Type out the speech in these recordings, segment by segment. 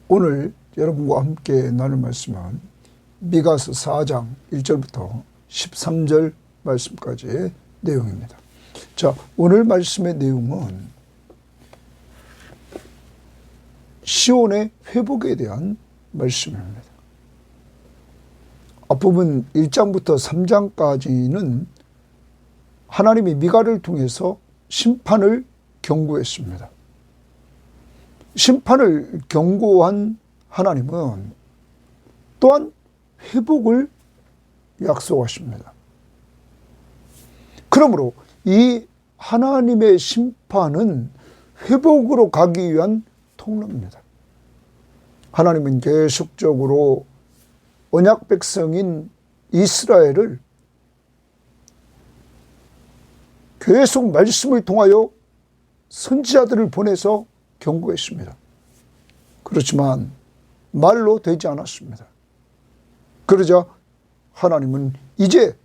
오늘 여러분과 함께 나눌 말씀은 미가서 4장 1절부터 13절 말씀까지의 내용입니다. 자, 오늘 말씀의 내용은 시온의 회복에 대한 말씀입니다. 앞부분 1장부터 3장까지는 하나님이 미가를 통해서 심판을 경고했습니다. 심판을 경고한 하나님은 또한 회복을 약속하십니다. 그러므로 이 하나님의 심판은 회복으로 가기 위한 통로입니다. 하나님은 계속적으로 언약 백성인 이스라엘을 계속 말씀을 통하여 선지자들을 보내서 경고했습니다. 그렇지만 말로 되지 않았습니다. 그러자 하나님은 이제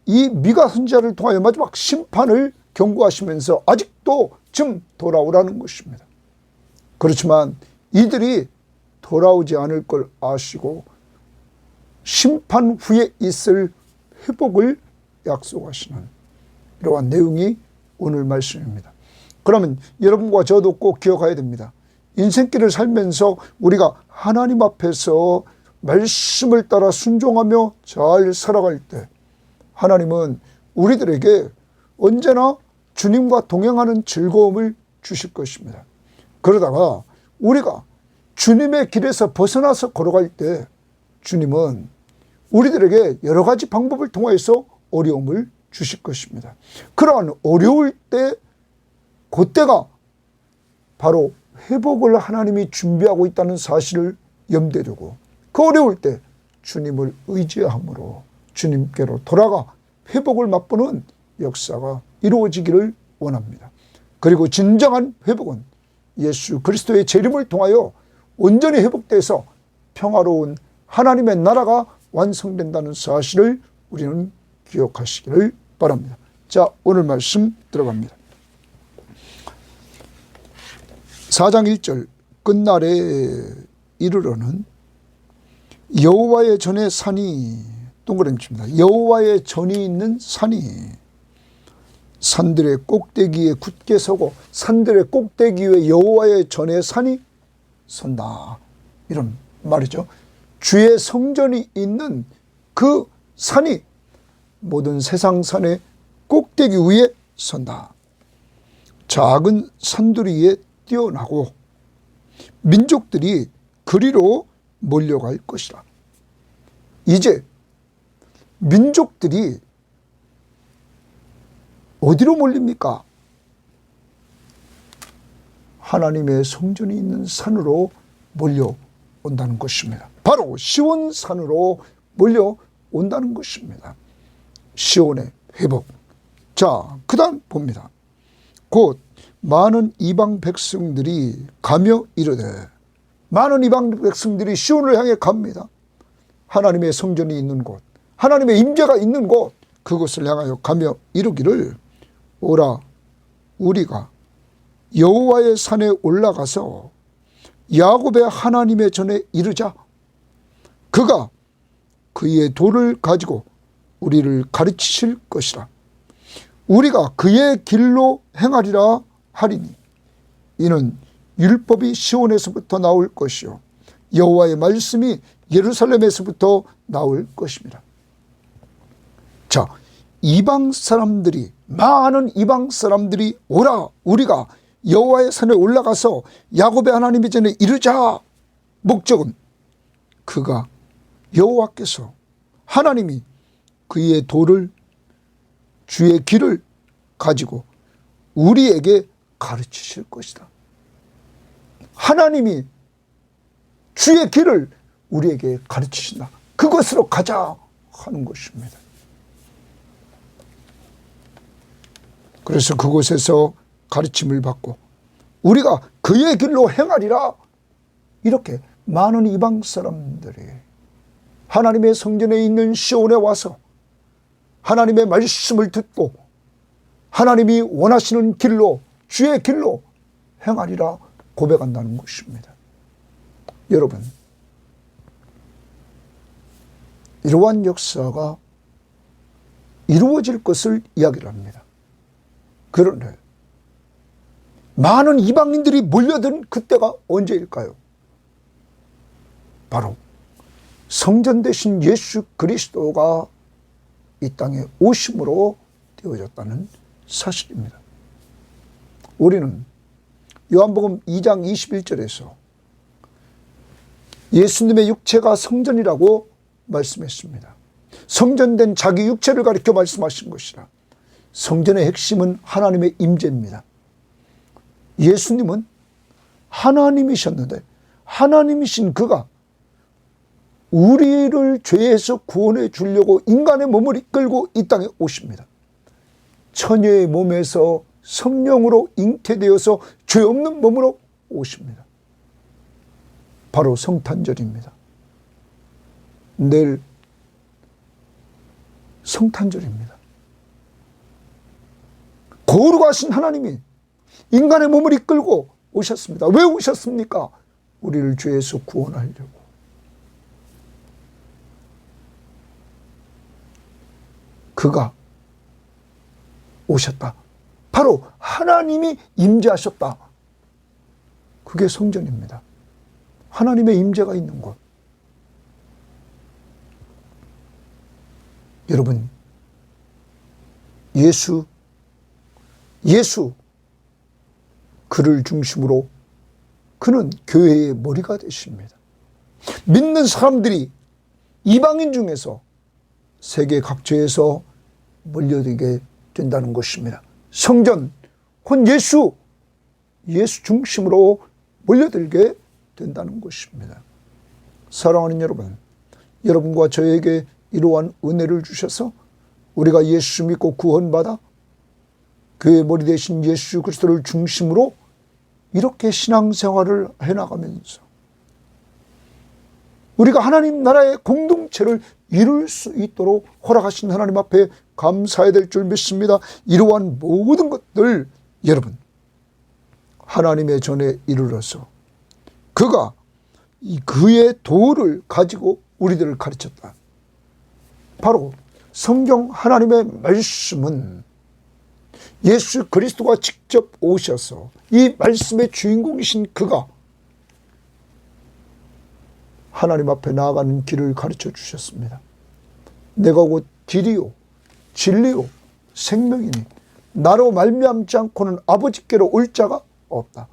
이 미가 선지자를 통하여 마지막 심판을 경고하시면서 아직도 좀 돌아오라는 것입니다. 그렇지만 이들이 돌아오지 않을 걸 아시고 심판 후에 있을 회복을 약속하시는 이러한 내용이 오늘 말씀입니다. 그러면 여러분과 저도 꼭 기억해야 됩니다. 인생길을 살면서 우리가 하나님 앞에서 말씀을 따라 순종하며 잘 살아갈 때 하나님은 우리들에게 언제나 주님과 동행하는 즐거움을 주실 것입니다. 그러다가 우리가 주님의 길에서 벗어나서 걸어갈 때 주님은 우리들에게 여러 가지 방법을 통해서 어려움을 주실 것입니다. 그러한 어려울 때 그때가 바로 회복을 하나님이 준비하고 있다는 사실을 염두에 두고 그 어려울 때 주님을 의지함으로 주님께로 돌아가 회복을 맛보는 역사가 이루어지기를 원합니다. 그리고 진정한 회복은 예수 그리스도의 재림을 통하여 온전히 회복돼서 평화로운 하나님의 나라가 완성된다는 사실을 우리는 기억하시기를 바랍니다. 자, 오늘 말씀 들어갑니다. 4장 1절 끝날에 이르러는 여호와의 전에 산이 동그라미 칩니다. 여호와의 전이 있는 산이 산들의 꼭대기에 굳게 서고 산들의 꼭대기 위에 여호와의 전에 산이 선다. 이런 말이죠. 주의 성전이 있는 그 산이 모든 세상 산의 꼭대기 위에 선다. 작은 산두리에 뛰어나고 민족들이 그리로 몰려갈 것이라. 이제 민족들이 어디로 몰립니까? 하나님의 성전이 있는 산으로 몰려온다는 것입니다. 바로 시온 산으로 몰려온다는 것입니다. 시온의 회복. 자, 그 다음 봅니다. 곧 많은 이방 백성들이 가며 이르되, 많은 이방 백성들이 시온을 향해 갑니다. 하나님의 성전이 있는 곳, 하나님의 임재가 있는 곳, 그곳을 향하여 가며 이르기를 오라, 우리가 여호와의 산에 올라가서 야곱의 하나님의 전에 이르자. 그가 그의 도를 가지고 우리를 가르치실 것이라. 우리가 그의 길로 행하리라 하리니 이는 율법이 시온에서부터 나올 것이요 여호와의 말씀이 예루살렘에서부터 나올 것입니다. 자, 이방 사람들이, 많은 이방 사람들이 오라, 우리가 여호와의 산에 올라가서 야곱의 하나님의 전에 이르자. 목적은 그가 여호와께서 하나님이 그의 도를, 주의 길을 가지고 우리에게 가르치실 것이다. 하나님이 주의 길을 우리에게 가르치신다. 그것으로 가자 하는 것입니다. 그래서 그곳에서 가르침을 받고 우리가 그의 길로 행하리라. 이렇게 많은 이방 사람들이 하나님의 성전에 있는 시온에 와서 하나님의 말씀을 듣고 하나님이 원하시는 길로, 주의 길로 행하리라 고백한다는 것입니다. 여러분, 이러한 역사가 이루어질 것을 이야기를 합니다. 그런데 많은 이방인들이 몰려든 그때가 언제일까요? 바로 성전 되신 예수 그리스도가 이 땅에 오심으로 되어졌다는 사실입니다. 우리는 요한복음 2장 21절에서 예수님의 육체가 성전이라고 말씀했습니다. 성전된 자기 육체를 가리켜 말씀하신 것이라. 성전의 핵심은 하나님의 임재입니다. 예수님은 하나님이셨는데 하나님이신 그가 우리를 죄에서 구원해 주려고 인간의 몸을 이끌고 이 땅에 오십니다. 처녀의 몸에서 성령으로 잉태되어서 죄 없는 몸으로 오십니다. 바로 성탄절입니다. 내일 성탄절입니다. 거룩하신 하나님이 인간의 몸을 이끌고 오셨습니다. 왜 오셨습니까? 우리를 죄에서 구원하려고. 그가 오셨다. 바로 하나님이 임재하셨다. 그게 성전입니다. 하나님의 임재가 있는 곳. 여러분, 예수 그를 중심으로 그는 교회의 머리가 되십니다. 믿는 사람들이 이방인 중에서 세계 각처에서 몰려들게 된다는 것입니다. 성전, 혼 예수 중심으로 몰려들게 된다는 것입니다. 사랑하는 여러분, 여러분과 저에게 이러한 은혜를 주셔서 우리가 예수 믿고 구원받아 교회의 머리 되신 예수 그리스도를 중심으로 이렇게 신앙생활을 해나가면서 우리가 하나님 나라의 공동체를 이룰 수 있도록 허락하신 하나님 앞에 감사해야 될 줄 믿습니다. 이러한 모든 것들 여러분 하나님의 전에 이르러서 그가 그의 도를 가지고 우리들을 가르쳤다. 바로 성경 하나님의 말씀은 예수 그리스도가 직접 오셔서 이 말씀의 주인공이신 그가 하나님 앞에 나아가는 길을 가르쳐 주셨습니다. 내가 곧 길이요 진리요 생명이니 나로 말미암지 않고는 아버지께로 올 자가 없다.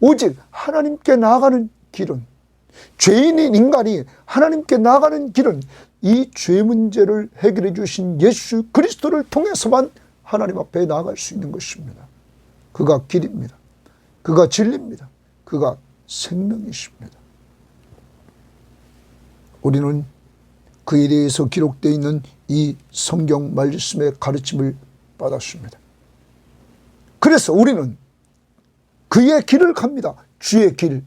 오직 하나님께 나아가는 길은, 죄인인 인간이 하나님께 나아가는 길은 이 죄 문제를 해결해 주신 예수 그리스도를 통해서만 하나님 앞에 나아갈 수 있는 것입니다. 그가 길입니다. 그가 진리입니다. 그가 생명이십니다. 우리는 그에 대해서 기록되어 있는 이 성경 말씀의 가르침을 받았습니다. 그래서 우리는 그의 길을 갑니다. 주의 길.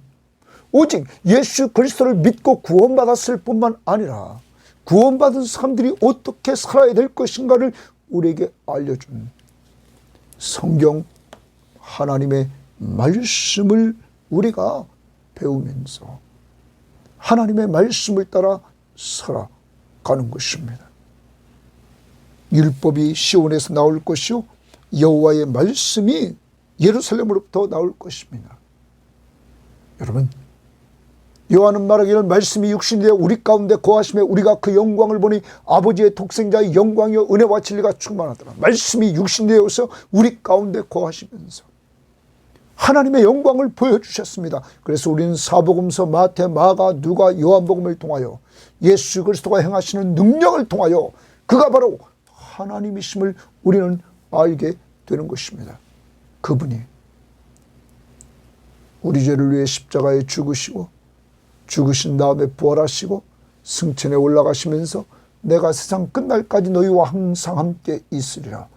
오직 예수 그리스도를 믿고 구원받았을 뿐만 아니라 구원받은 사람들이 어떻게 살아야 될 것인가를 우리에게 알려준 성경 하나님의 말씀을 우리가 배우면서 하나님의 말씀을 따라 살아가는 것입니다. 율법이 시온에서 나올 것이요 여호와의 말씀이 예루살렘으로부터 나올 것입니다. 여러분, 요한은 말하기를 말씀이 육신이 되어 우리 가운데 거하심에 우리가 그 영광을 보니 아버지의 독생자의 영광이요 은혜와 진리가 충만하더라. 말씀이 육신이 되어서 우리 가운데 거하시면서 하나님의 영광을 보여주셨습니다. 그래서 우리는 사복음서, 마태, 마가, 누가, 요한복음을 통하여 예수 그리스도가 행하시는 능력을 통하여 그가 바로 하나님이심을 우리는 알게 되는 것입니다. 그분이 우리 죄를 위해 십자가에 죽으시고 죽으신 다음에 부활하시고 승천에 올라가시면서 내가 세상 끝날까지 너희와 항상 함께 있으리라.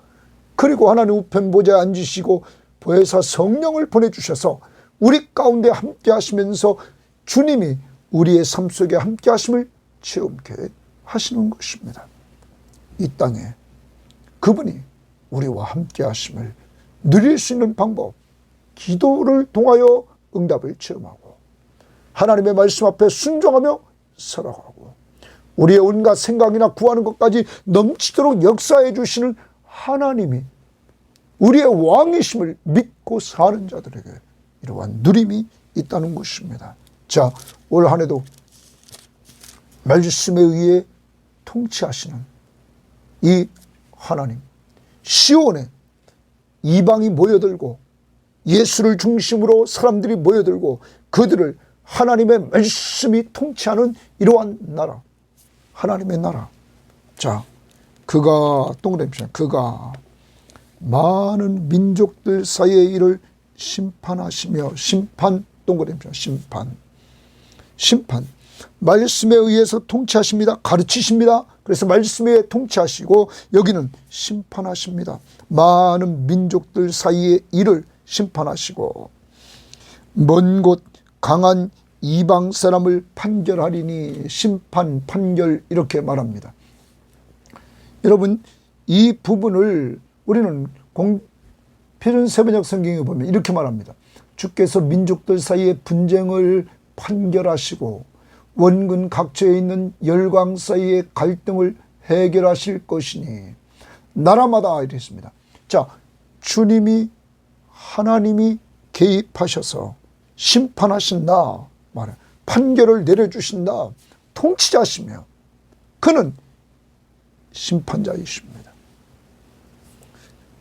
그리고 하나님 우편 보좌에 앉으시고 보혜사 성령을 보내주셔서 우리 가운데 함께 하시면서 주님이 우리의 삶 속에 함께 하심을 체험케 하시는 것입니다. 이 땅에 그분이 우리와 함께 하심을 누릴 수 있는 방법, 기도를 통하여 응답을 체험하고 하나님의 말씀 앞에 순종하며 살아가고 우리의 온갖 생각이나 구하는 것까지 넘치도록 역사해 주시는 하나님이 우리의 왕이심을 믿고 사는 자들에게 이러한 누림이 있다는 것입니다. 자, 올 한 해도 말씀에 의해 통치하시는 이 하나님, 시온에 이방이 모여들고 예수를 중심으로 사람들이 모여들고 그들을 하나님의 말씀이 통치하는 이러한 나라, 하나님의 나라. 자, 그가 동그라미입니다. 그가 많은 민족들 사이의 일을 심판하시며, 심판 동그라미입니다. 심판 말씀에 의해서 통치하십니다. 가르치십니다. 그래서 말씀에 의해 통치하시고 여기는 심판하십니다. 많은 민족들 사이의 일을 심판하시고 먼 곳 강한 이방 사람을 판결하리니, 심판, 판결 이렇게 말합니다. 여러분, 이 부분을 우리는 표준세번역 성경에 보면 이렇게 말합니다. 주께서 민족들 사이의 분쟁을 판결하시고 원근 각처에 있는 열강 사이의 갈등을 해결하실 것이니, 나라마다 이랬습니다. 자, 주님이, 하나님이 개입하셔서 심판하신다 말해, 판결을 내려주신다, 통치자시며 그는 심판자이십니다.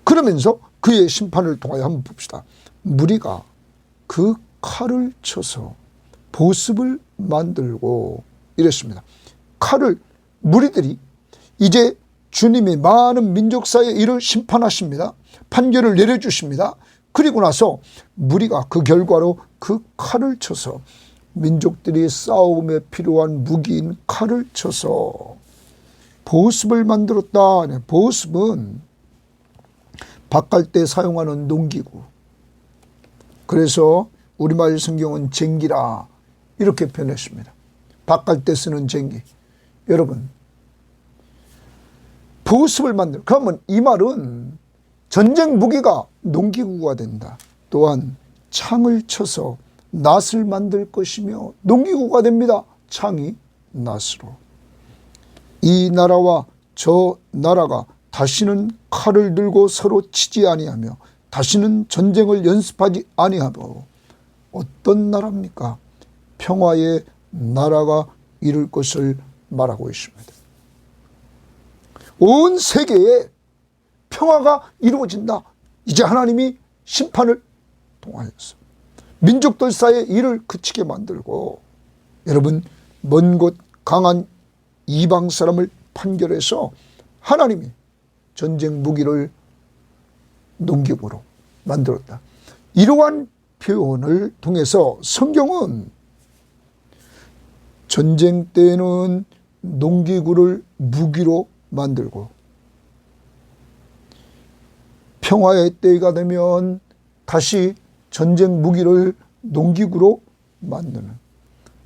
그러면서 그의 심판을 통하여 한번 봅시다. 무리가 그 칼을 쳐서 보습을 만들고 이랬습니다. 칼을, 무리들이 이제 주님이 많은 민족 사이의 일을 심판하십니다. 판결을 내려주십니다. 그리고 나서 무리가 그 결과로 그 칼을 쳐서 민족들이 싸움에 필요한 무기인 칼을 쳐서 보습을 만들었다. 보습은 밭갈 때 사용하는 농기구. 그래서 우리말 성경은 쟁기라 이렇게 표현했습니다. 밭갈 때 쓰는 쟁기. 여러분, 보습을 만들, 그러면 이 말은 전쟁 무기가 농기구가 된다. 또한 창을 쳐서 낫을 만들 것이며 농기구가 됩니다. 창이 낫으로. 이 나라와 저 나라가 다시는 칼을 들고 서로 치지 아니하며 다시는 전쟁을 연습하지 아니하며, 어떤 나라입니까? 평화의 나라가 이룰 것을 말하고 있습니다. 온 세계에 평화가 이루어진다. 이제 하나님이 심판을 통하여서 민족들 사이의 일을 그치게 만들고, 여러분, 먼 곳 강한 이방 사람을 판결해서 하나님이 전쟁 무기를 농기구로 만들었다. 이러한 표현을 통해서 성경은 전쟁 때는 농기구를 무기로 만들고 평화의 때가 되면 다시 전쟁 무기를 농기구로 만드는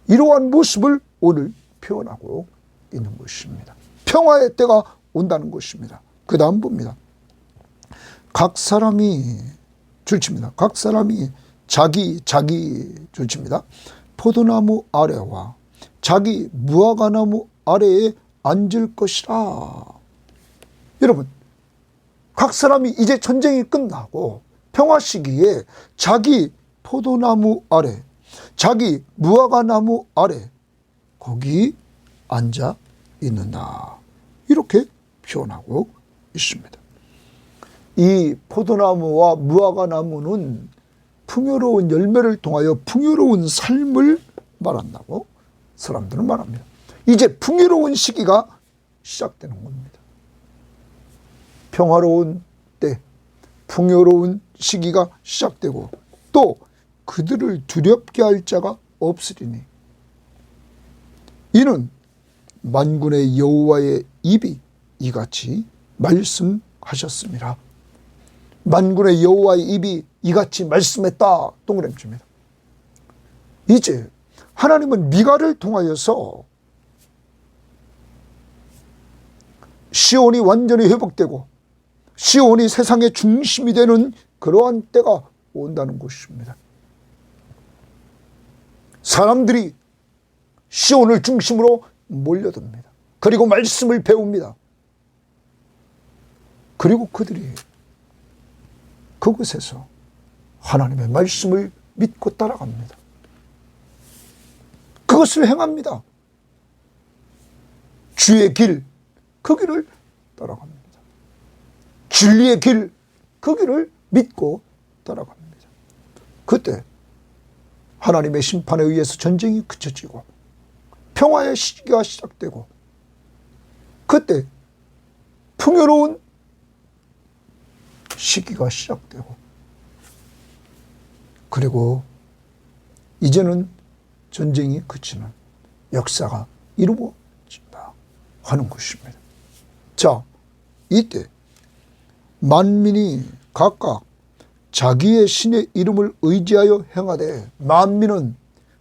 이러한 모습을 오늘 표현하고 있는 것입니다. 평화의 때가 온다는 것입니다. 그 다음 봅니다. 각 사람이 줄칩니다. 각 사람이 자기 줄칩니다. 포도나무 아래와 자기 무화과나무 아래에 앉을 것이라. 여러분, 각 사람이 이제 전쟁이 끝나고 평화 시기에 자기 포도나무 아래, 자기 무화과나무 아래 거기 앉아 있는다. 이렇게 표현하고 있습니다. 이 포도나무와 무화과나무는 풍요로운 열매를 통하여 풍요로운 삶을 말한다고 사람들은 말합니다. 이제 풍요로운 시기가 시작되는 겁니다. 평화로운 때, 풍요로운 시기가 시작되고 또 그들을 두렵게 할 자가 없으리니 이는 만군의 여호와의 입이 이같이 말씀하셨습니다. 만군의 여호와의 입이 이같이 말씀했다. 동그라미입니다. 이제 하나님은 미가를 통하여서 시온이 완전히 회복되고 시온이 세상의 중심이 되는 그러한 때가 온다는 것입니다. 사람들이 시온을 중심으로 몰려듭니다. 그리고 말씀을 배웁니다. 그리고 그들이 그곳에서 하나님의 말씀을 믿고 따라갑니다. 그것을 행합니다. 주의 길, 그 길을 따라갑니다. 진리의 길, 그 길을 믿고 따라갑니다. 그때 하나님의 심판에 의해서 전쟁이 그쳐지고 평화의 시기가 시작되고, 그때 풍요로운 시기가 시작되고, 그리고 이제는 전쟁이 그치는 역사가 이루어진다 하는 것입니다. 자, 이때 만민이 각각 자기의 신의 이름을 의지하여 행하되, 만민은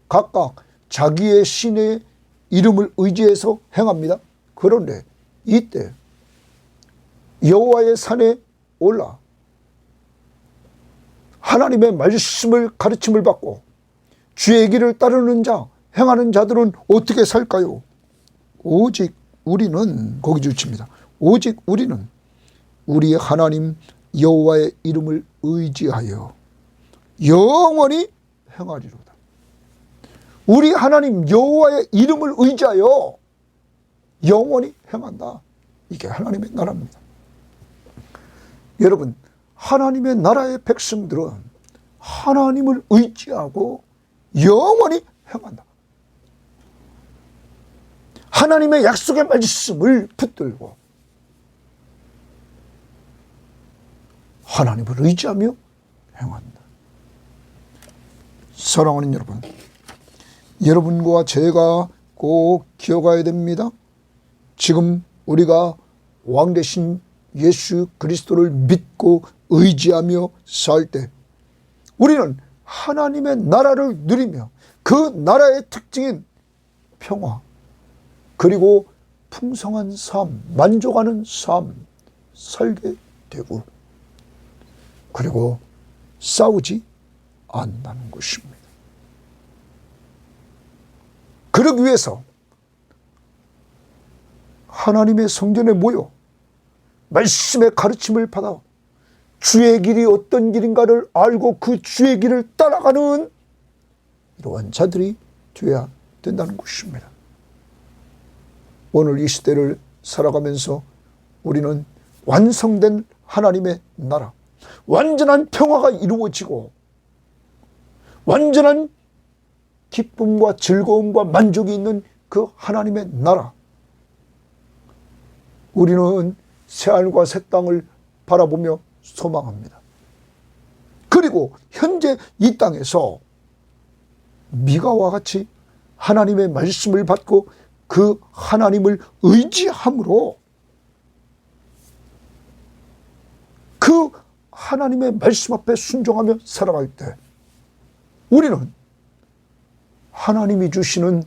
각각 자기의 신의 이름을 의지해서 행합니다. 그런데 이때 여호와의 산에 올라 하나님의 말씀을 가르침을 받고 주의 길을 따르는 자, 행하는 자들은 어떻게 살까요? 오직 우리는, 거기 주칩니다. 오직 우리는 우리의 하나님 여호와의 이름을 의지하여 영원히 행하리로다. 우리 하나님 여호와의 이름을 의지하여 영원히 행한다. 이게 하나님의 나라입니다. 여러분, 하나님의 나라의 백성들은 하나님을 의지하고 영원히 행한다. 하나님의 약속의 말씀을 붙들고 하나님을 의지하며 행한다. 사랑하는 여러분, 여러분과 제가 꼭 기억해야 됩니다. 지금 우리가 왕 대신 예수 그리스도를 믿고 의지하며 살 때 우리는 하나님의 나라를 누리며 그 나라의 특징인 평화, 그리고 풍성한 삶, 만족하는 삶 살게 되고, 그리고 싸우지 않는다는 것입니다. 그러기 위해서 하나님의 성전에 모여 말씀의 가르침을 받아 주의 길이 어떤 길인가를 알고 그 주의 길을 따라가는 이러한 자들이 되어야 된다는 것입니다. 오늘 이 시대를 살아가면서 우리는 완성된 하나님의 나라, 완전한 평화가 이루어지고 완전한 기쁨과 즐거움과 만족이 있는 그 하나님의 나라, 우리는 새하늘과 새 땅을 바라보며 소망합니다. 그리고 현재 이 땅에서 미가와 같이 하나님의 말씀을 받고 그 하나님을 의지함으로 그 하나님의 말씀 앞에 순종하며 살아갈 때 우리는 하나님이 주시는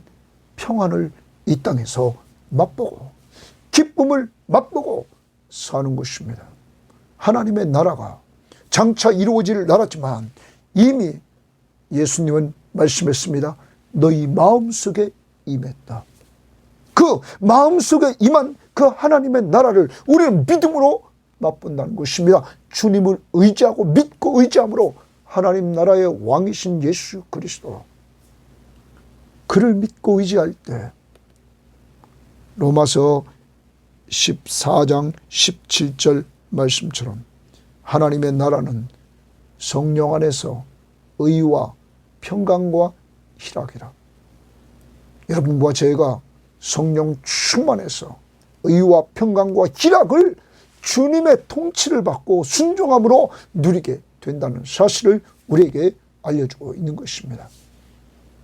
평안을 이 땅에서 맛보고 기쁨을 맛보고 사는 것입니다. 하나님의 나라가 장차 이루어질 나라지만 이미 예수님은 말씀했습니다. 너희 마음속에 임했다. 그 마음속에 임한 그 하나님의 나라를 우리는 믿음으로 맛본다는 것입니다. 주님을 의지하고 믿고 의지함으로 하나님 나라의 왕이신 예수 그리스도, 그를 믿고 의지할 때 로마서 14장 17절 말씀처럼 하나님의 나라는 성령 안에서 의와 평강과 희락이라. 여러분과 제가 성령 충만해서 의와 평강과 희락을 주님의 통치를 받고 순종함으로 누리게 된다는 사실을 우리에게 알려주고 있는 것입니다.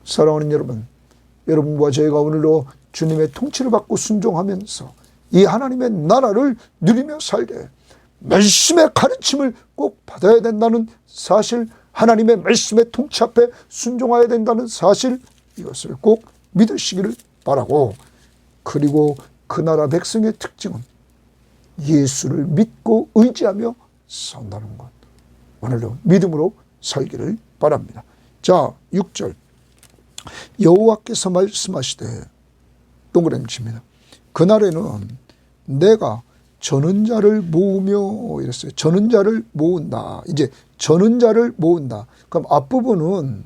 사랑하는 여러분, 여러분과 제가 오늘도 주님의 통치를 받고 순종하면서 이 하나님의 나라를 누리며 살되 말씀의 가르침을 꼭 받아야 된다는 사실, 하나님의 말씀의 통치 앞에 순종해야 된다는 사실, 이것을 꼭 믿으시기를 바라고, 그리고 그 나라 백성의 특징은 예수를 믿고 의지하며 산다는 것, 오늘도 믿음으로 살기를 바랍니다. 자, 6절 여호와께서 말씀하시되 동그라미 칩니다. 그날에는 내가 저는 자를 모으며 이랬어요. 저는 자를 모은다. 이제 저는 자를 모은다. 그럼 앞부분은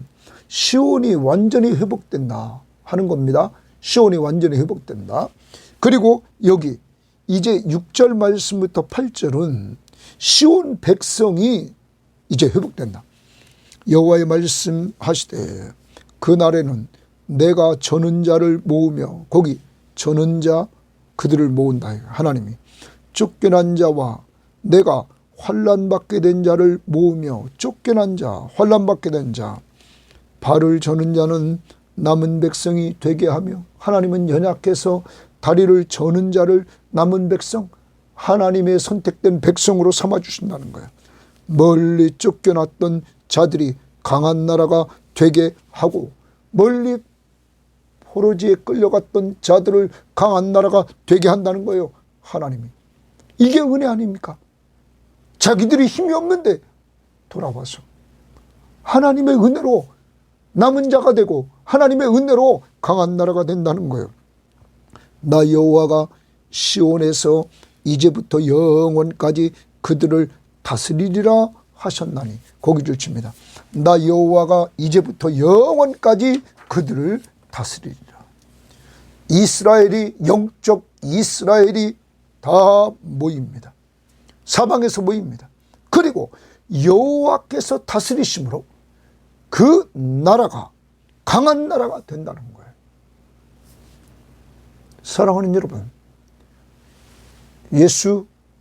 시온이 완전히 회복된다 하는 겁니다. 시온이 완전히 회복된다. 그리고 여기 이제 6절 말씀부터 8절은 시온 백성이 이제 회복된다. 여호와의 말씀하시되 그날에는 내가 저는 자를 모으며, 거기 저는 자 그들을 모은다. 하나님이 쫓겨난 자와 내가 환난받게 된 자를 모으며, 쫓겨난 자, 환난받게 된 자, 발을 저는 자는 남은 백성이 되게 하며, 하나님은 연약해서 다리를 저는 자를 남은 백성, 하나님의 선택된 백성으로 삼아주신다는 거예요. 멀리 쫓겨났던 자들이 강한 나라가 되게 하고, 멀리 포로지에 끌려갔던 자들을 강한 나라가 되게 한다는 거예요. 하나님이. 이게 은혜 아닙니까? 자기들이 힘이 없는데 돌아와서 하나님의 은혜로 남은 자가 되고 하나님의 은혜로 강한 나라가 된다는 거예요. 나 여호와가 시온에서 이제부터 영원까지 그들을 다스리리라 하셨나니, 거기를 칩니다. 나 여호와가 이제부터 영원까지 그들을 다스리리라. 이스라엘이, 영적 이스라엘이 다 모입니다. 사방에서 모입니다. 그리고 여호와께서 다스리심으로 그 나라가 강한 나라가 된다는 거예요. 사랑하는 여러분,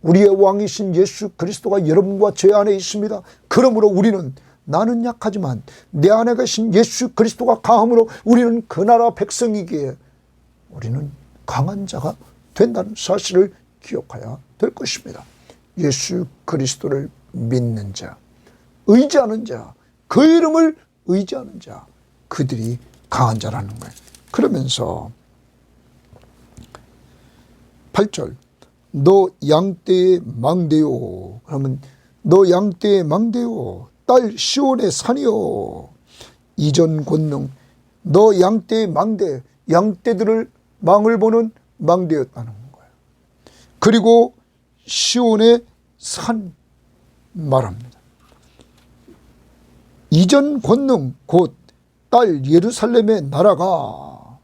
우리의 왕이신 예수 그리스도가 여러분과 제 안에 있습니다. 그러므로 우리는, 나는 약하지만 내 안에 계신 예수 그리스도가 강함으로 우리는 그 나라 백성이기에 우리는 강한 자가 된다는 사실을 기억해야 될 것입니다. 예수 그리스도를 믿는 자, 의지하는 자, 그 이름을 의지하는 자, 그들이 강한 자라는 거예요. 그러면서 8절, 너 양떼의 망대요. 그러면 너 양떼의 망대요, 딸 시온의 산이요, 이전 권능. 너 양떼의 망대, 양떼들을 망을 보는 망대였다는 거예요. 그리고 시온의 산 말합니다. 이전 권능, 곧 딸 예루살렘의 나라가,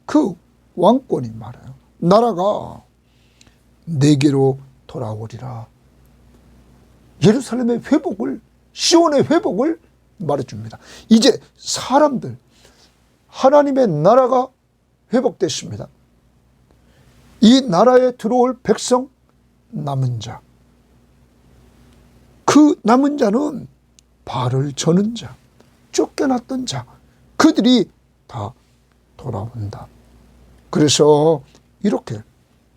그 왕권이 말해요. 나라가 내게로 돌아오리라. 예루살렘의 회복을, 시온의 회복을 말해줍니다. 이제 사람들, 하나님의 나라가 회복됐습니다. 이 나라에 들어올 백성, 남은 자, 그 남은 자는 발을 저는 자, 쫓겨났던 자, 그들이 다 돌아온다. 그래서 이렇게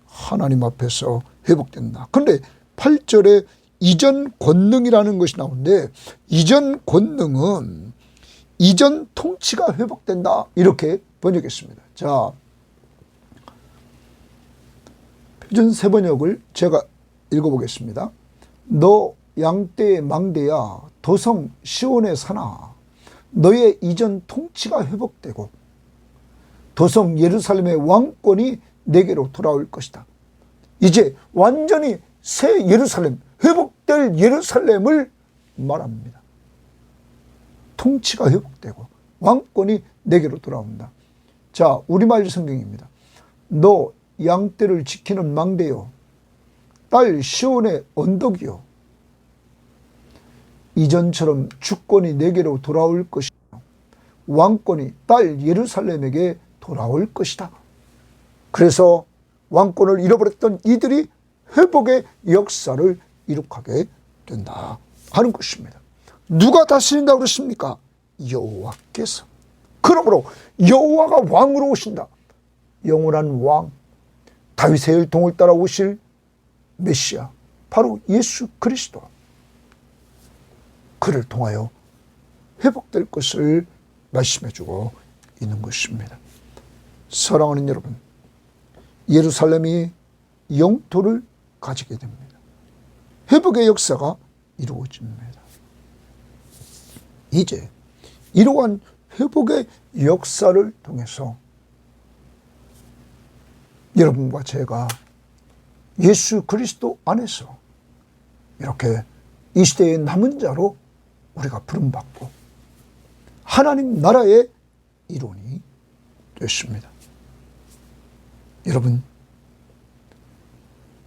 하나님 앞에서 회복된다. 그런데 8절에 이전 권능이라는 것이 나오는데, 이전 권능은 이전 통치가 회복된다, 이렇게 번역했습니다. 자, 표준 세번역을 제가 읽어보겠습니다. 너 양떼의 망대야, 도성 시온의 산아, 너의 이전 통치가 회복되고 도성 예루살렘의 왕권이 내게로 돌아올 것이다. 이제 완전히 새 예루살렘, 회복될 예루살렘을 말합니다. 통치가 회복되고 왕권이 내게로 돌아온다. 자, 우리말 성경입니다. 너 양떼를 지키는 망대요, 딸 시온의 언덕이요, 이전처럼 주권이 내게로 돌아올 것이요, 왕권이 딸 예루살렘에게 돌아올 것이다. 그래서 왕권을 잃어버렸던 이들이 회복의 역사를 이룩하게 된다 하는 것입니다. 누가 다스린다고 그랬습니까? 여호와께서. 그러므로 여호와가 왕으로 오신다. 영원한 왕, 다윗의 혈통을 따라 오실 메시아, 바로 예수 그리스도, 그를 통하여 회복될 것을 말씀해주고 있는 것입니다. 사랑하는 여러분, 예루살렘이 영토를 가지게 됩니다. 회복의 역사가 이루어집니다. 이제 이러한 회복의 역사를 통해서 여러분과 제가 예수 그리스도 안에서 이렇게 이 시대의 남은 자로 우리가 부름받고 하나님 나라의 일원이 됐습니다. 여러분,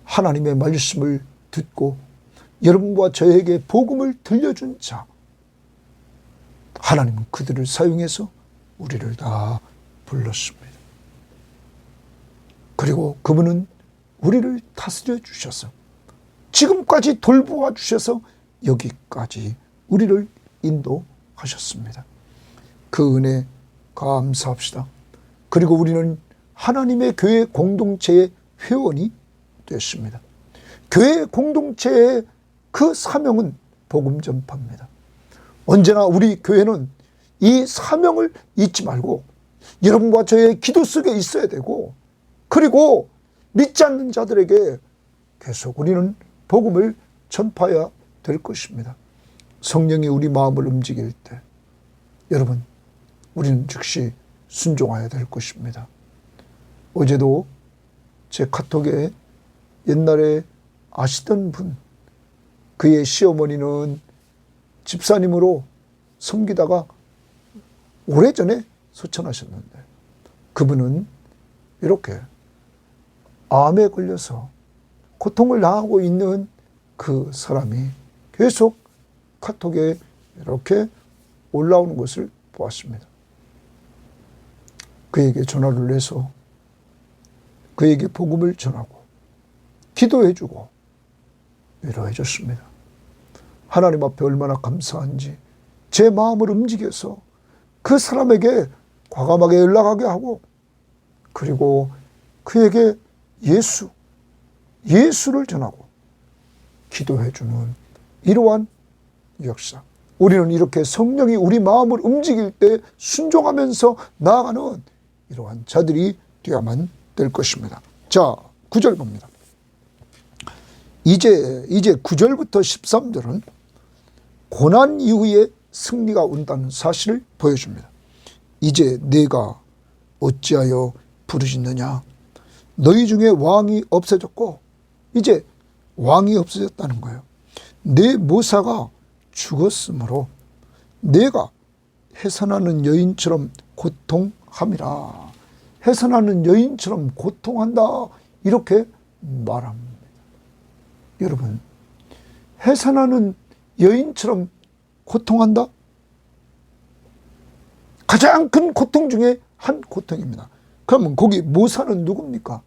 하나님의 말씀을 듣고 여러분과 저에게 복음을 들려준 자, 하나님은 그들을 사용해서 우리를 다 불렀습니다. 그리고 그분은 우리를 다스려 주셔서 지금까지 돌보아 주셔서 여기까지 우리를 인도하셨습니다. 그 은혜 감사합시다. 그리고 우리는 하나님의 교회 공동체의 회원이 됐습니다. 교회 공동체의 그 사명은 복음 전파입니다. 언제나 우리 교회는 이 사명을 잊지 말고 여러분과 저의 기도 속에 있어야 되고, 그리고 믿지 않는 자들에게 계속 우리는 복음을 전파해야 될 것입니다. 성령이 우리 마음을 움직일 때 여러분, 우리는 즉시 순종해야 될 것입니다. 어제도 제 카톡에 옛날에 아시던 분, 그의 시어머니는 집사님으로 섬기다가 오래전에 소천하셨는데 그분은 이렇게 암에 걸려서 고통을 당하고 있는 그 사람이 계속 카톡에 이렇게 올라오는 것을 보았습니다. 그에게 전화를 해서 그에게 복음을 전하고 기도해주고 위로해줬습니다. 하나님 앞에 얼마나 감사한지 제 마음을 움직여서 그 사람에게 과감하게 연락하게 하고, 그리고 그에게 예수를 전하고 기도해주는 이러한 역사. 우리는 이렇게 성령이 우리 마음을 움직일 때 순종하면서 나아가는 이러한 자들이 되어야만 될 것입니다. 자, 9절 봅니다. 이제 9절부터 13절은 고난 이후에 승리가 온다는 사실을 보여줍니다. 이제 내가 어찌하여 부르짖느냐? 너희 중에 왕이 없어졌고, 이제 왕이 없어졌다는 거예요. 내 모사가 죽었으므로 내가 해산하는 여인처럼 고통함이라. 해산하는 여인처럼 고통한다, 이렇게 말합니다. 여러분, 해산하는 여인처럼 고통한다? 가장 큰 고통 중에 한 고통입니다. 그러면 거기 모사는 누굽니까?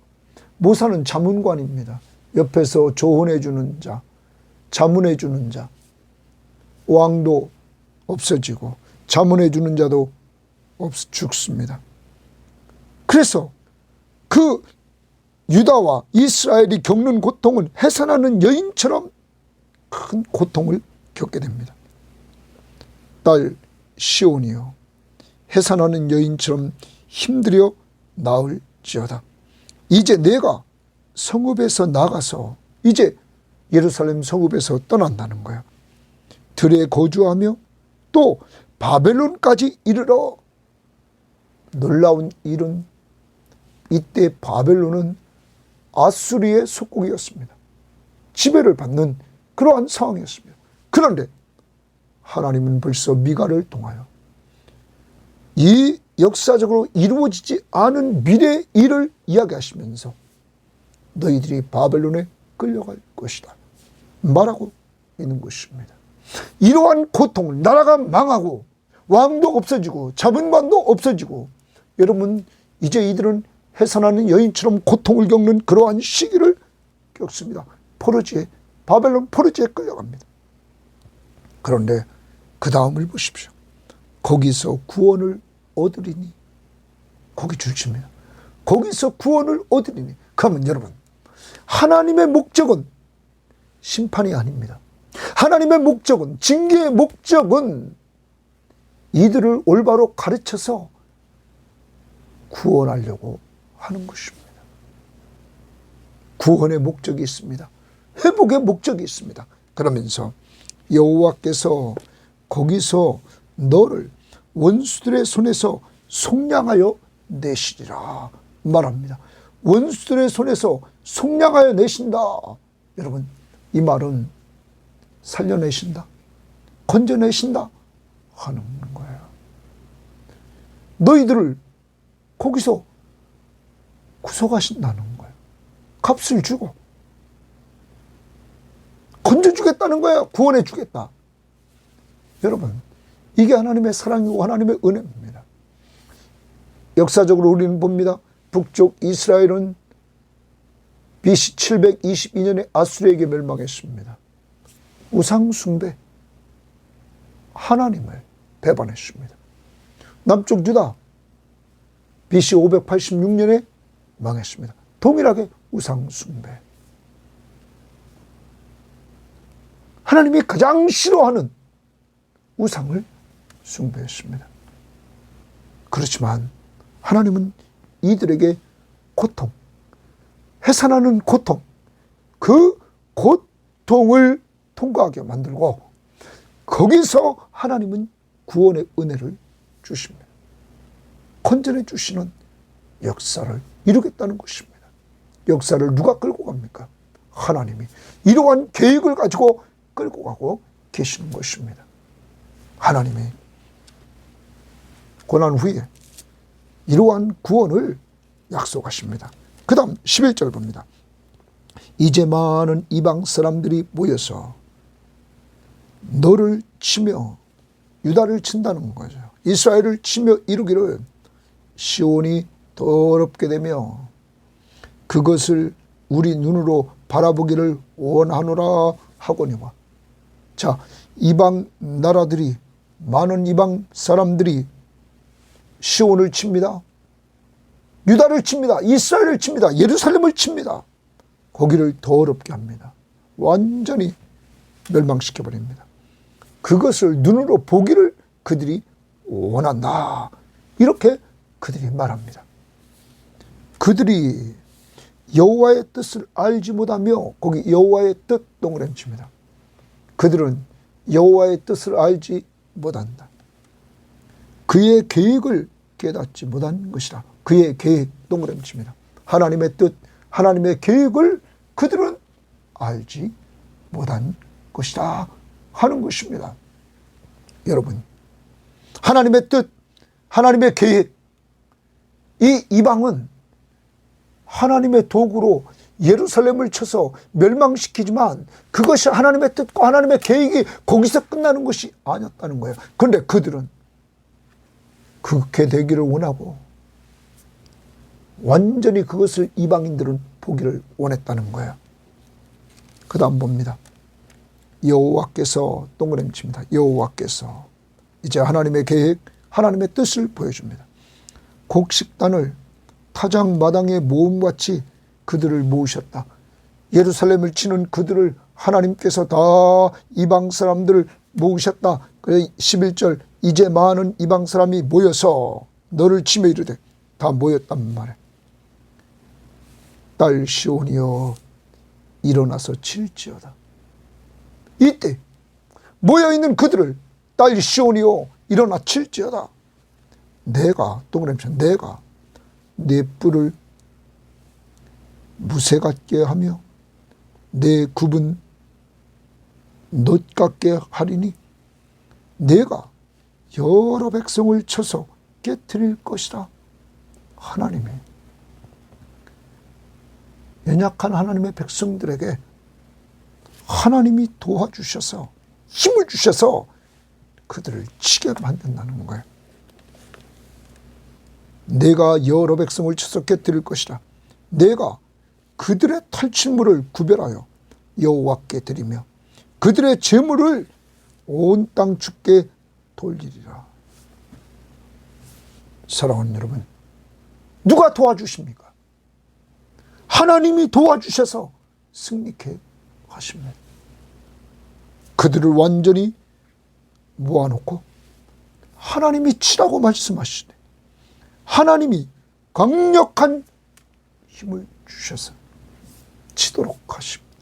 모사는 자문관입니다. 옆에서 조언해 주는 자, 자문해 주는 자. 왕도 없어지고 자문해 주는 자도 죽습니다. 그래서 그 유다와 이스라엘이 겪는 고통은 해산하는 여인처럼 큰 고통을 겪게 됩니다. 딸 시온이여, 해산하는 여인처럼 힘들여 나을지어다. 이제 내가 성읍에서 나가서 이제 예루살렘 성읍에서 떠난다는 거야. 들에 거주하며 또 바벨론까지 이르러. 놀라운 일은 이때 바벨론은 아수리의 속국이었습니다. 지배를 받는 그러한 상황이었습니다. 그런데 하나님은 벌써 미가를 통하여 이 역사적으로 이루어지지 않은 미래의 일을 이야기하시면서 너희들이 바벨론에 끌려갈 것이다 말하고 있는 것입니다. 이러한 고통을, 나라가 망하고 왕도 없어지고 자문관도 없어지고, 여러분 이제 이들은 해산하는 여인처럼 고통을 겪는 그러한 시기를 겪습니다. 바벨론 포르지에 끌려갑니다. 그런데 그 다음을 보십시오. 거기서 구원을 얻으리니. 거기 줄칩니다. 거기서 구원을 얻으리니. 그러면 여러분, 하나님의 목적은 심판이 아닙니다. 하나님의 목적은, 징계의 목적은 이들을 올바로 가르쳐서 구원하려고 하는 것입니다. 구원의 목적이 있습니다. 회복의 목적이 있습니다. 그러면서 여호와께서 거기서 너를 원수들의 손에서 속량하여 내시리라 말합니다. 원수들의 손에서 속량하여 내신다. 여러분, 이 말은 살려내신다, 건져내신다 하는 거예요. 너희들을 거기서 구속하신다는 거예요. 값을 주고 건져주겠다는 거예요. 구원해주겠다. 여러분, 이게 하나님의 사랑이고 하나님의 은혜입니다. 역사적으로 우리는 봅니다. 북쪽 이스라엘은 BC 722년에 아수르에게 멸망했습니다. 우상숭배, 하나님을 배반했습니다. 남쪽 유다 BC 586년에 망했습니다. 동일하게 우상숭배. 하나님이 가장 싫어하는 우상을 숭배했습니다. 그렇지만 하나님은 이들에게 고통, 해산하는 고통, 그 고통을 통과하게 만들고 거기서 하나님은 구원의 은혜를 주십니다. 건져내 주시는 역사를 이루겠다는 것입니다. 역사를 누가 끌고 갑니까? 하나님이 이러한 계획을 가지고 끌고 가고 계시는 것입니다. 하나님이 고난 후에 이러한 구원을 약속하십니다. 그 다음 11절 봅니다. 이제 많은 이방 사람들이 모여서 너를 치며 유다를 친다는 거죠. 이스라엘을 치며 이루기를 시온이 더럽게 되며 그것을 우리 눈으로 바라보기를 원하노라 하거니와. 자, 이방 나라들이, 많은 이방 사람들이 시온을 칩니다. 유다를 칩니다. 이스라엘을 칩니다. 예루살렘을 칩니다. 거기를 더럽게 합니다. 완전히 멸망시켜버립니다. 그것을 눈으로 보기를 그들이 원한다. 이렇게 그들이 말합니다. 그들이 여호와의 뜻을 알지 못하며, 거기 여호와의 뜻 동그라미칩니다. 그들은 여호와의 뜻을 알지 못한다. 그의 계획을 깨닫지 못한 것이라. 그의 계획 동그라미칩니다. 하나님의 뜻, 하나님의 계획을 그들은 알지 못한 것이다 하는 것입니다. 여러분, 하나님의 뜻, 하나님의 계획, 이 이방은 하나님의 도구로 예루살렘을 쳐서 멸망시키지만 그것이 하나님의 뜻과 하나님의 계획이 거기서 끝나는 것이 아니었다는 거예요. 그런데 그들은 그렇게 되기를 원하고 완전히 그것을 이방인들은 보기를 원했다는 거예요. 그 다음 봅니다. 여호와께서 동그라미 칩니다. 여호와께서 이제 하나님의 계획, 하나님의 뜻을 보여줍니다. 곡식단을 타작마당에 모음같이 그들을 모으셨다. 예루살렘을 치는 그들을 하나님께서 다 이방 사람들을 모으셨다. 그래 11절 이제 많은 이방 사람이 모여서 너를 치며 이르되, 다 모였단 말이야. 딸 시온이여 일어나서 칠지어다. 이때 모여있는 그들을 딸 시온이여 일어나 칠지어다. 내가 동그라미 쳐, 내가 내 뿔을 무쇠 같게 하며 내 굽은 놋 같게 하리니 내가 여러 백성을 쳐서 깨트릴 것이라. 하나님이 연약한 하나님의 백성들에게 하나님이 도와주셔서 힘을 주셔서 그들을 치게 만든다는 거예요. 내가 여러 백성을 쳐서 깨뜨릴 것이라. 내가 그들의 탈취물을 구별하여 여호와께 드리며 그들의 재물을 온 땅 주께 돌리리라. 사랑하는 여러분, 누가 도와주십니까? 하나님이 도와주셔서 승리케 하십니다. 그들을 완전히 모아놓고 하나님이 치라고 말씀하시되 하나님이 강력한 힘을 주셔서 치도록 하십니다.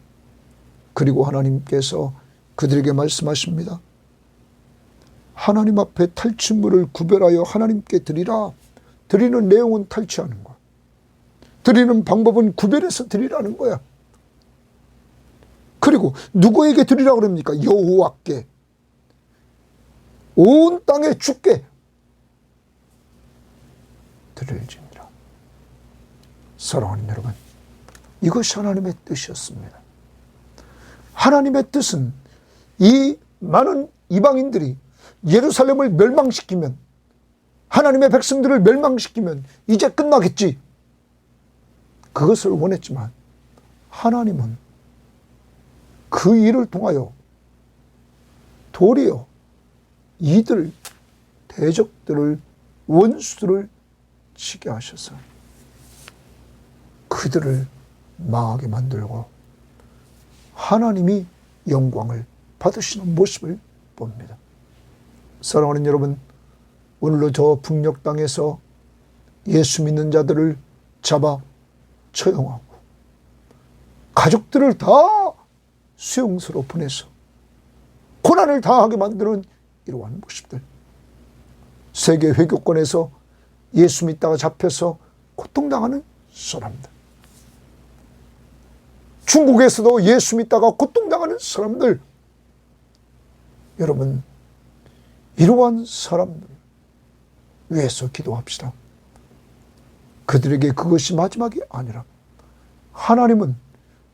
그리고 하나님께서 그들에게 말씀하십니다. 하나님 앞에 탈취물을 구별하여 하나님께 드리라. 드리는 내용은 탈취하는 거야. 드리는 방법은 구별해서 드리라는 거야. 그리고 누구에게 드리라고 그럽니까? 여호와께. 온 땅에 주께 드릴지니라. 사랑하는 여러분, 이것이 하나님의 뜻이었습니다. 하나님의 뜻은 이 많은 이방인들이 예루살렘을 멸망시키면, 하나님의 백성들을 멸망시키면 이제 끝나겠지, 그것을 원했지만 하나님은 그 일을 통하여 도리어 이들 대적들을, 원수들을 치게 하셔서 그들을 망하게 만들고 하나님이 영광을 받으시는 모습을 봅니다. 사랑하는 여러분, 오늘도 저 북녘 땅에서 예수 믿는 자들을 잡아 처형하고 가족들을 다 수용소로 보내서 고난을 당하게 만드는 이러한 모습들, 세계 회교권에서 예수 믿다가 잡혀서 고통당하는 사람들, 중국에서도 예수 믿다가 고통당하는 사람들, 여러분, 이러한 사람들 위해서 기도합시다. 그들에게 그것이 마지막이 아니라 하나님은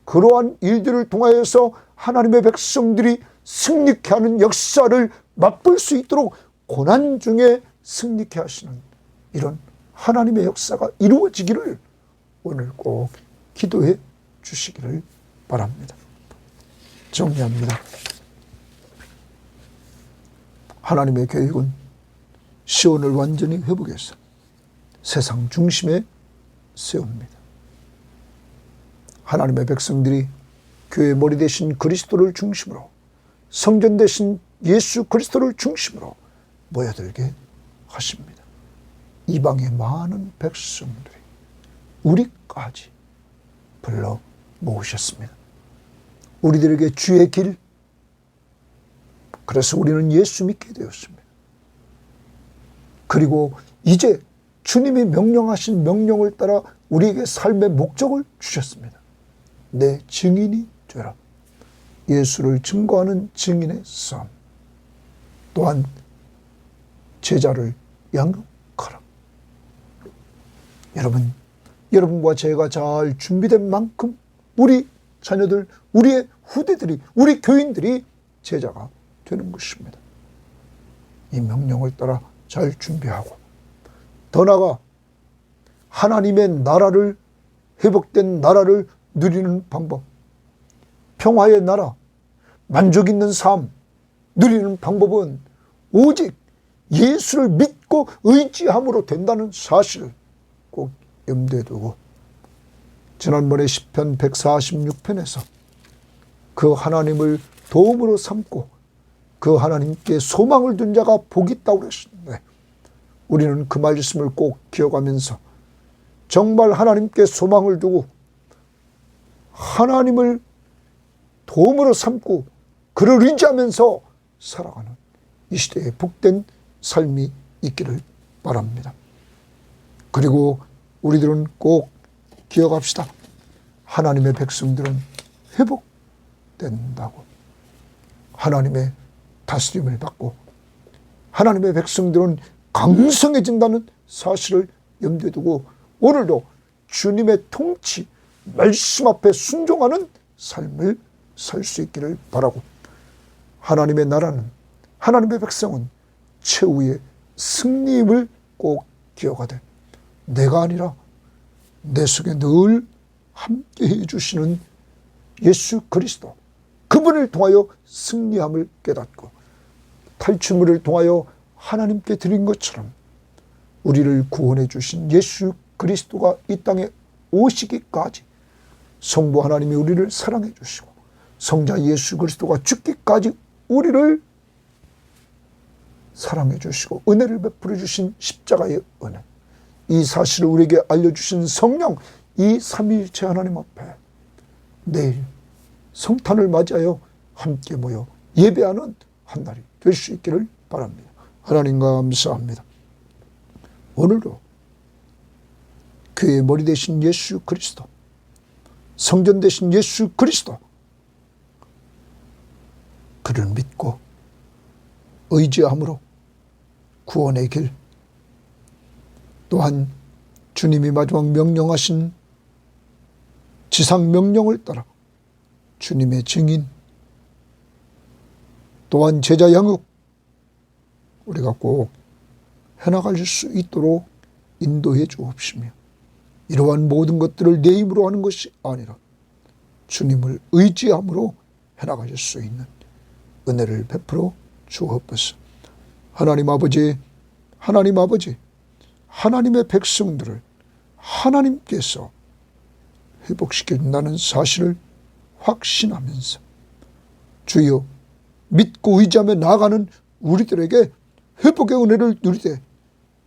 그러한 일들을 통하여서 하나님의 백성들이 승리케 하는 역사를 맛볼 수 있도록 고난 중에 승리케 하시는 이런 하나님의 역사가 이루어지기를 오늘 꼭 기도해 주시기를 바랍니다. 정리합니다. 하나님의 계획은 시온을 완전히 회복해서 세상 중심에 세웁니다. 하나님의 백성들이 교회 머리 대신 그리스도를 중심으로, 성전 대신 예수 그리스도를 중심으로 모여들게 하십니다. 이방의 많은 백성들이 우리까지 불러 모으셨습니다. 우리들에게 주의 길, 그래서 우리는 예수 믿게 되었습니다. 그리고 이제 주님이 명령하신 명령을 따라 우리에게 삶의 목적을 주셨습니다. 내 증인이 되라. 예수를 증거하는 증인의 삶. 또한 제자를 양육하라. 여러분, 여러분과 제가 잘 준비된 만큼 우리 자녀들, 우리의 후대들이, 우리 교인들이 제자가 되는 것입니다. 이 명령을 따라 잘 준비하고, 더 나아가 하나님의 나라를, 회복된 나라를 누리는 방법, 평화의 나라, 만족 있는 삶 누리는 방법은 오직 예수를 믿고 의지함으로 된다는 사실을 꼭 염두에 두고, 지난번에 시편 146편에서 그 하나님을 도움으로 삼고 그 하나님께 소망을 둔 자가 복이 있다고 그랬는데, 우리는 그 말씀을 꼭 기억하면서 정말 하나님께 소망을 두고 하나님을 도움으로 삼고 그를 의지하면서 살아가는 이 시대에 복된 삶이 있기를 바랍니다. 그리고 우리들은 꼭 기억합시다. 하나님의 백성들은 회복된다고. 하나님의 다스림을 받고 하나님의 백성들은 강성해진다는 사실을 염두에 두고 오늘도 주님의 통치, 말씀 앞에 순종하는 삶을 살 수 있기를 바라고, 하나님의 나라는, 하나님의 백성은 최후의 승리임을 꼭 기억하되, 내가 아니라 내 속에 늘 함께해 주시는 예수 그리스도, 그분을 통하여 승리함을 깨닫고 탈취물을 통하여 하나님께 드린 것처럼 우리를 구원해 주신 예수 그리스도가 이 땅에 오시기까지 성부 하나님이 우리를 사랑해 주시고 성자 예수 그리스도가 죽기까지 우리를 사랑해 주시고 은혜를 베풀어 주신 십자가의 은혜, 이 사실을 우리에게 알려주신 성령, 이 삼위일체 하나님 앞에 내일 성탄을 맞이하여 함께 모여 예배하는 한 날이 될 수 있기를 바랍니다. 하나님 감사합니다. 오늘도 교회의 머리 되신 예수 그리스도, 성전 되신 예수 그리스도, 그를 믿고 의지함으로 구원의 길, 또한 주님이 마지막 명령하신 지상 명령을 따라 주님의 증인, 또한 제자 양육, 우리가 꼭 해나갈 수 있도록 인도해 주옵시며, 이러한 모든 것들을 내 힘으로 하는 것이 아니라 주님을 의지함으로 해나갈 수 있는 은혜를 베풀어 주옵소서. 하나님 아버지, 하나님 아버지, 하나님의 백성들을 하나님께서 회복시켜준다는 사실을 확신하면서 주여, 믿고 의지하며 나아가는 우리들에게 회복의 은혜를 누리되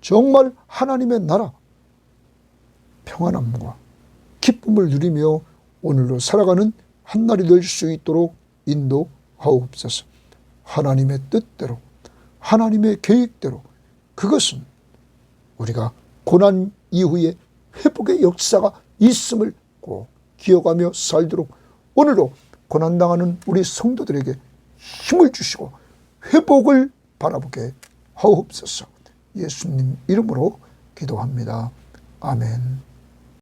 정말 하나님의 나라, 평안함과 기쁨을 누리며 오늘로 살아가는 한날이 될 수 있도록 인도하옵소서. 하나님의 뜻대로, 하나님의 계획대로, 그것은 우리가 고난 이후에 회복의 역사가 있음을 꼭 기억하며 살도록 오늘도 고난당하는 우리 성도들에게 힘을 주시고 회복을 바라보게 하옵소서. 예수님 이름으로 기도합니다. 아멘.